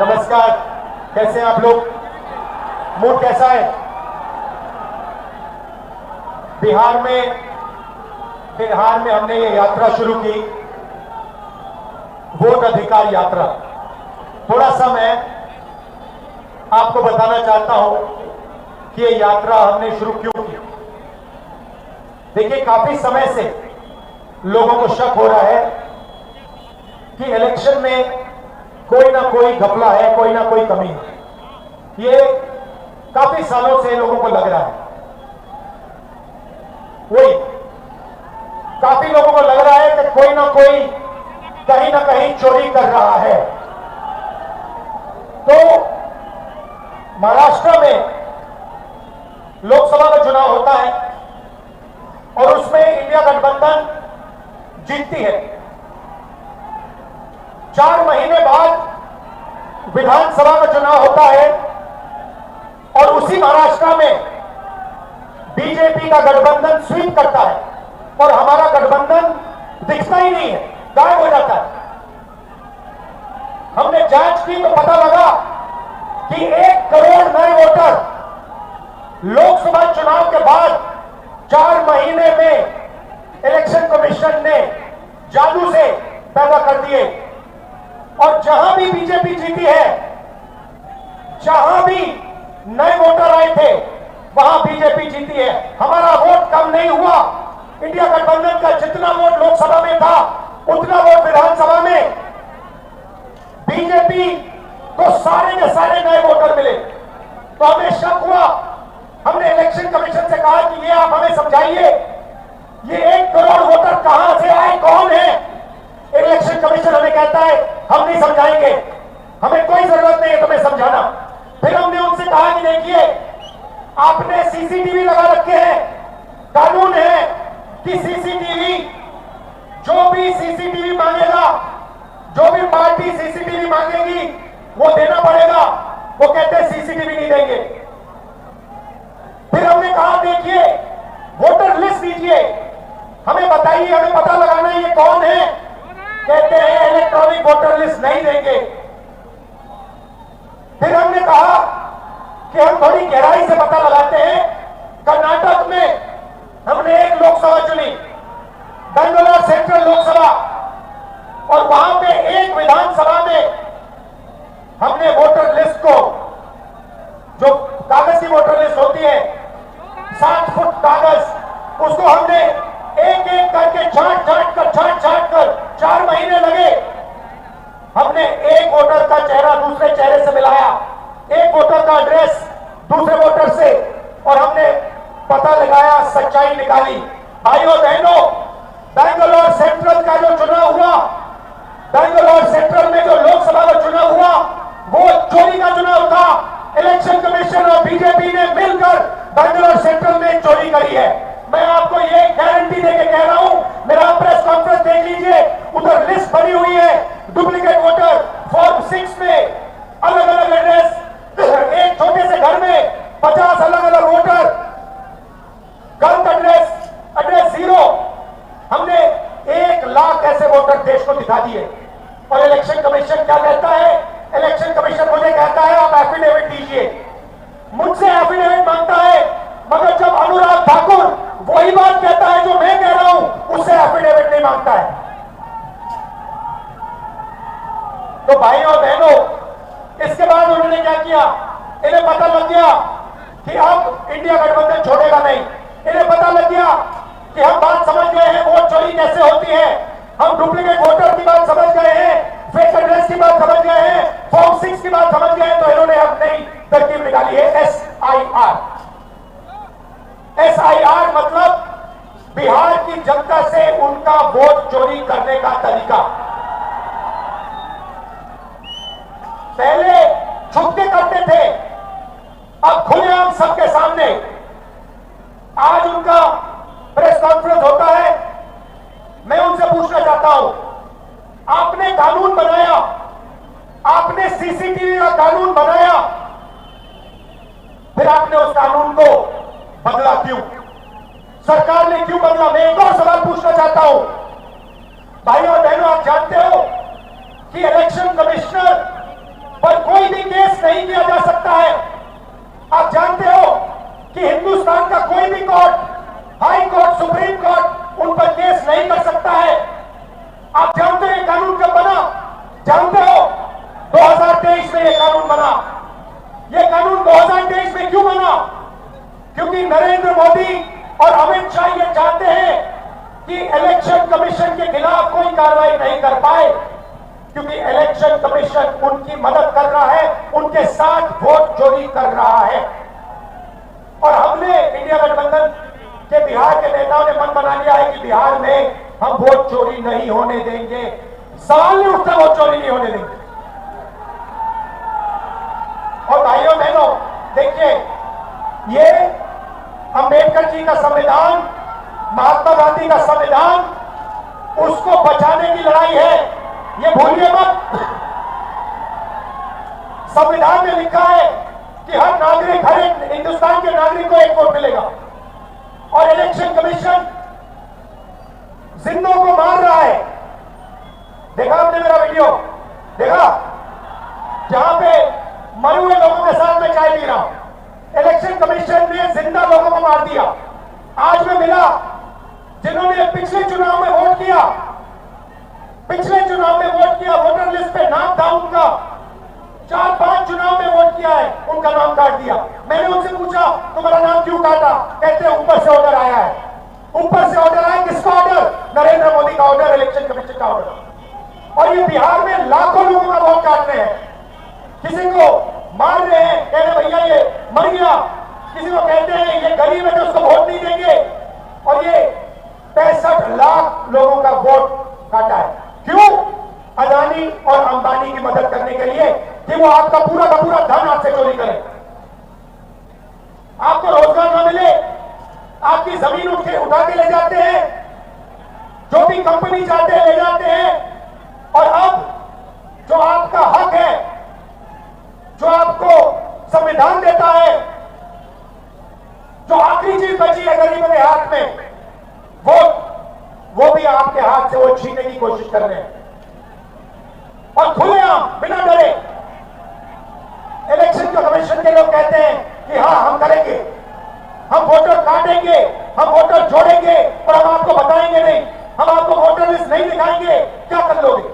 नमस्कार, कैसे हैं आप लोग? मूड कैसा है? बिहार में हमने ये यात्रा शुरू की, वोट अधिकार यात्रा। थोड़ा सा मैं आपको बताना चाहता हूं कि ये यात्रा हमने शुरू क्यों की। देखिए, काफी समय से लोगों को शक हो रहा है कि इलेक्शन में कोई ना कोई घपला है, कोई ना कोई कमी है। ये काफी सालों से लोगों को लग रहा है। वही काफी लोगों को लग रहा है कि कोई ना कोई कहीं ना कहीं चोरी कर रहा है। तो महाराष्ट्र में लोकसभा का चुनाव होता है और उसमें इंडिया गठबंधन जीतती है। 4 महीने बाद विधानसभा का चुनाव होता है और उसी महाराष्ट्र में बीजेपी का गठबंधन स्वीप करता है और हमारा गठबंधन दिखता ही नहीं है, गायब हो जाता है। हमने जांच की तो पता लगा कि 1 करोड़ नए वोटर लोकसभा चुनाव के बाद 4 महीने में इलेक्शन कमीशन ने जादू से पैदा कर दिए। और जहां भी बीजेपी जीती है, जहां भी नए वोटर आए थे, वहां बीजेपी जीती है। हमारा वोट कम नहीं हुआ। इंडिया गठबंधन का जितना वोट लोकसभा में था, उतना वोट विधानसभा में बीजेपी को सारे के सारे नए वोटर मिले। तो हमें शक हुआ। हमने इलेक्शन कमीशन से कहा कि ये आप हमें समझाइए, ये 1 करोड़ वोटर कहां से आए, कौन है? इलेक्शन कमीशन हमें कहता है हम नहीं समझाएंगे, हमें कोई जरूरत नहीं है तुम्हें समझाना। फिर हमने उनसे कहा कि देखिए, आपने सीसीटीवी लगा रखे हैं, कानून है कि सीसीटीवी, जो भी सीसीटीवी मांगेगा, जो भी पार्टी सीसीटीवी मांगेगी वो देना पड़ेगा। वो कहते हैं सीसीटीवी नहीं देंगे। फिर हमने कहा देखिए, वोटर लिस्ट दीजिए, हमें बताइए, हमें पता लगाना है ये कौन है। कहते हैं इलेक्ट्रॉनिक वोटर लिस्ट नहीं देंगे। फिर हमने कहा कि हम थोड़ी गहराई से पता लगाते हैं। कर्नाटक में हमने एक लोकसभा चुनी, बेंगलोर सेंट्रल लोकसभा, और वहां पे एक विधानसभा में हमने वोटर लिस्ट को, जो कागज की वोटर लिस्ट होती है, 60 फुट कागज, उसको हमने एक एक करके छांट कर 4 महीने लगे। हमने एक वोटर का चेहरा दूसरे चेहरे से मिलाया, एक वोटर का एड्रेस दूसरे वोटर से, और हमने पता लगाया, सच्चाई निकाली। भाइयों बहनों, बेंगलोर सेंट्रल का जो चुनाव हुआ, बेंगलोर सेंट्रल में जो लोकसभा का चुनाव हुआ, वो चोरी का चुनाव था। इलेक्शन कमीशन और बीजेपी ने मिलकर बेंगलोर सेंट्रल में चोरी करी है। मैं आपको ये गारंटी देके कह रहा हूं, मेरा प्रेस कॉन्फ्रेंस देख लीजिए, उधर लिस्ट बनी हुई है, डुप्लीकेट वोटर फॉर्म 6 में अलग अलग एड्रेस, एक छोटे से घर में 50 अलग अलग वोटर, गलत एड्रेस 0। हमने 1 लाख ऐसे वोटर देश को दिखा दिए। और इलेक्शन कमीशन क्या कहता है? इलेक्शन कमीशन मुझे कहता है आप एफिडेविट दीजिए। मुझसे एफिडेविट मांगता है, मगर जब अनुराग ठाकुर वही बात कहता है जो मैं कह रहा हूं, उससे एफिडेविट नहीं मांगता है। तो भाइयों और बहनों, इसके बाद उन्होंने क्या किया? इन्हें पता लग गया कि अब इंडिया गठबंधन छोड़ेगा नहीं। इन्हें पता लग गया कि हम बात समझ गए हैं, वोट चोरी कैसे होती है, हम डुप्लीकेट वोटर की बात समझ गए हैं, फेक एड्रेस की बात समझ गए हैं, फॉर्म 6 की बात समझ गए हैं। तो इन्होंने अब नई तरकीब निकाली है, SIR। SIR मतलब बिहार की जनता से उनका वोट चोरी करने का तरीका। पहले छुप के करते थे, अब खुलेआम सबके सामने। आज उनका प्रेस कॉन्फ्रेंस होता है। मैं उनसे पूछना चाहता हूं, आपने कानून बनाया, आपने सीसीटीवी का कानून बनाया, फिर आपने उस कानून को बदला क्यों? सरकार ने क्यों बदला? मैं एक और सवाल पूछना चाहता हूं। भाइयों और बहनों, आप जानते हो कि इलेक्शन कमिश्नर पर कोई नहीं किया जा सकता है। आप जानते हो कि हिंदुस्तान का कोई भी court, high court, supreme court उन पर केस नहीं कर सकता है। आप जानते हैं कानून कब बना? जानते हो 2023 में यह कानून बना। यह कानून 2023 में क्यों बना? क्योंकि नरेंद्र मोदी और अमित शाह ये चाहते हैं कि इलेक्शन कमीशन के खिलाफ कोई कार्रवाई नहीं कर पाए, क्योंकि इलेक्शन कमीशन उनकी मदद कर रहा है, उनके साथ वोट चोरी कर रहा है। और हमने इंडिया गठबंधन के बिहार के नेताओं ने मन बना लिया है कि बिहार में हम वोट चोरी नहीं होने देंगे। सवाल नहीं उठता, वोट चोरी नहीं होने देंगे। और भाइयों बहनों, देखिए, ये अंबेडकर जी का संविधान, महात्मा गांधी का संविधान, उसको बचाने की लड़ाई है, ये भूलिए मत। संविधान में लिखा है कि हर नागरिक, हर एक हिंदुस्तान के नागरिक को एक वोट मिलेगा। और इलेक्शन कमीशन जिंदों को मार रहा है। देखा आपने मेरा वीडियो? देखा? जहां पे मरे हुए लोगों के साथ मैं चाय पी रहा हूं। इलेक्शन कमीशन ने जिंदा लोगों को मार दिया। आज मैं मिला जिन्होंने पिछले चुनाव में वोट किया, पिछले चुनाव में वोट किया, वोटर लिस्ट पे नाम था उनका, 4-5 चुनाव में वोट किया है, उनका नाम काट दिया। मैंने उनसे पूछा तुम्हारा नाम क्यों काटा? कहते हैं ऊपर से ऑर्डर आया है। ऊपर से ऑर्डर आया, किसका ऑर्डर? नरेंद्र मोदी का ऑर्डर, इलेक्शन कमीशन का ऑर्डर। और ये बिहार में लाखों लोगों का वोट काट रहे हैं। किसी को मार रहे हैं, कह रहे भैया ये मर गया। किसी को कहते हैं ये गरीब है तो उसको वोट नहीं देंगे। और ये 65 लाख लोगों का वोट काटा है। क्यों? अदानी और अंबानी की मदद करने के लिए कि वो आपका पूरा का पूरा धन आपसे चोरी करें, आपको रोजगार न मिले, आपकी जमीन उठा के ले जाते हैं, जो भी कंपनी चाहते हैं ले जाते हैं। और अब जो आपका हक है, जो आपको संविधान देता है, जो आखिरी चीज बची है गरीबों के हाथ में, वो भी आपके हाथ से वो छीनने की कोशिश कर रहे हैं। और खुलेआम, बिना डरे, इलेक्शन कमीशन के लोग कहते हैं कि हाँ हम करेंगे, हम वोटर काटेंगे, हम वोटर जोड़ेंगे, और हम आपको बताएंगे नहीं, हम आपको वोटर लिस्ट नहीं दिखाएंगे। क्या कर लोगे?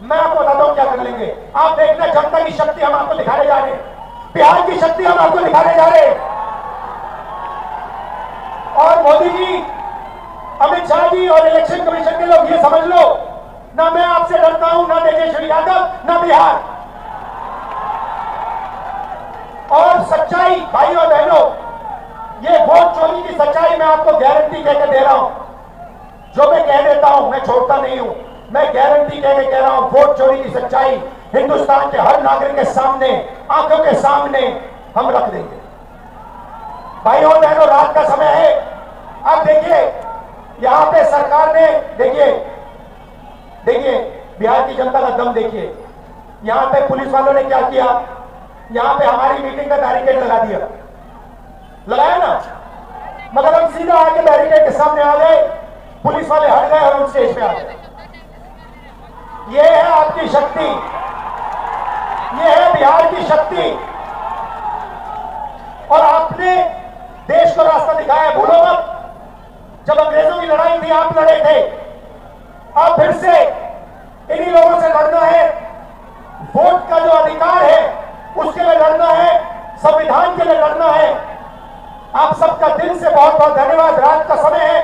मैं आपको बताता हूं क्या कर लेंगे। आप देखना, जनता की शक्ति हम आपको दिखाने जा रहे हैं, बिहार की शक्ति हम आपको दिखाने जा रहे हैं। और मोदी जी, अमित शाह जी और इलेक्शन कमीशन के लोग ये समझ लो, ना मैं आपसे डरता हूं, ना तेजस्वी यादव, ना बिहार। और सच्चाई भाइयों और बहनों, ये वोट चोरी की सच्चाई मैं आपको गारंटी कहकर दे रहा हूं। जो मैं कह देता हूं मैं छोड़ता नहीं हूं, मैं गारंटी कहकर कह रहा हूं, वोट चोरी की सच्चाई हिंदुस्तान के हर नागरिक के सामने, आंखों के सामने हम रख देंगे। भाइयों और बहनों, रात का समय है। अब देखिए, यहां पे सरकार ने, देखिए बिहार की जनता का दम देखिए। यहां पे पुलिस वालों ने क्या किया? यहां पे हमारी मीटिंग का बैरिकेड लगा दिया, लगाया ना, मगर हम सीधा आके बैरिकेड के सामने आ गए, पुलिस वाले हट गए और हम स्टेज पे आ गए। ये है आपकी शक्ति, ये है बिहार की शक्ति। और आपने देश को रास्ता दिखाया, भूलो मत। जब अंग्रेजों की लड़ाई थी आप लड़े थे, अब फिर से इन्हीं लोगों से लड़ना है। वोट का जो अधिकार है उसके लिए लड़ना है, संविधान के लिए लड़ना है। आप सबका दिल से बहुत बहुत धन्यवाद। रात का समय है,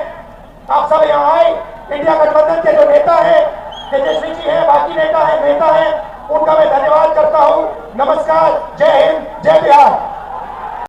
आप सब यहाँ आए। इंडिया गठबंधन के जो नेता है, तेजस्वी जी है, बाकी नेता है, उनका मैं धन्यवाद करता हूँ। नमस्कार, जय हिंद, जय बिहार।